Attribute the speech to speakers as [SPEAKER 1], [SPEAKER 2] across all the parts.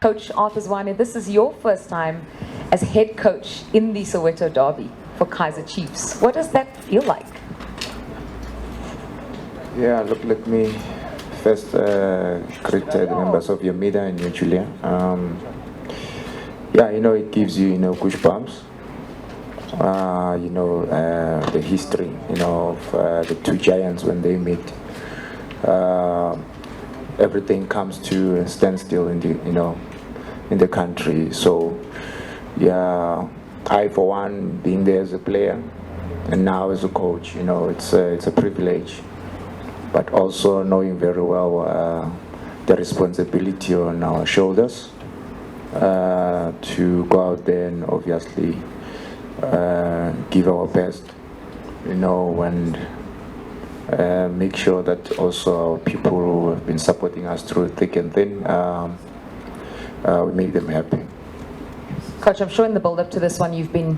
[SPEAKER 1] Coach Arthur Zwane, this is your first time as head coach in the Soweto Derby for Kaizer Chiefs. What does that feel like?
[SPEAKER 2] Yeah, look, let me first greet the members of your media and you, Julia. Yeah, it gives you, goosebumps. The history, of the two giants when they meet. Everything comes to a standstill in the country. So, yeah, I for one, being there as a player, and now as a coach, it's a privilege. But also knowing very well the responsibility on our shoulders to go out there and obviously give our best, and make sure that also our people who have been supporting us through thick and thin, we make them happy.
[SPEAKER 1] Coach, I'm sure in the build-up to this one, you've been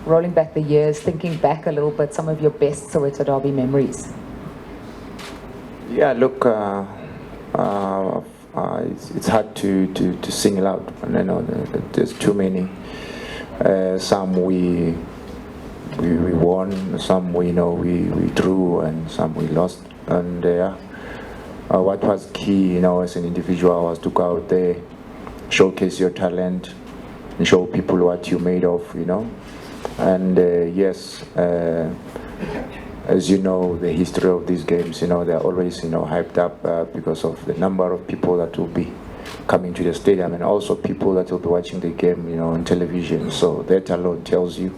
[SPEAKER 1] rolling back the years, thinking back a little bit, some of your best Soweto Derby memories.
[SPEAKER 2] Yeah, look, it's hard to single out, and there's too many. Some we won, some we drew, and some we lost. And what was key, as an individual, was to go out there, showcase your talent, and show people what you're made of, And yes, as you know, the history of these games, they're always, hyped up because of the number of people that will be coming to the stadium, and also people that will be watching the game, on television. So that alone tells you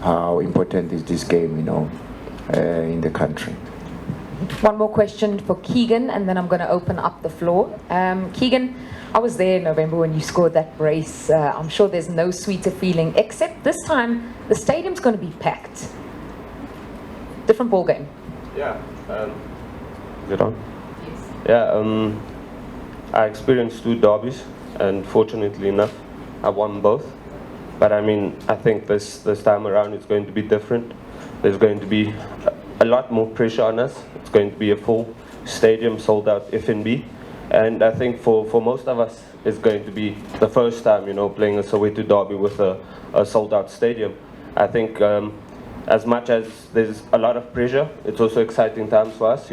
[SPEAKER 2] how important is this game, in the country.
[SPEAKER 1] One more question for Keagan, and then I'm going to open up the floor. Keagan, I was there in November when you scored that brace. I'm sure there's no sweeter feeling, except this time the stadium's going to be packed. Different ball game.
[SPEAKER 3] Yeah. Is it on? Yes. Yeah. I experienced 2 derbies, and fortunately enough, I won both. But I mean, I think this time around it's going to be different. There's going to be a lot more pressure on us. It's going to be a full stadium, sold out FNB. And I think for most of us, it's going to be the first time, playing a Soweto Derby with a sold out stadium. I think as much as there's a lot of pressure, it's also exciting times for us,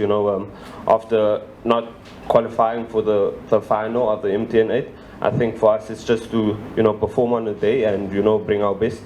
[SPEAKER 3] after not qualifying for the final of the MTN 8. I think for us it's just to, perform on the day and, bring our best.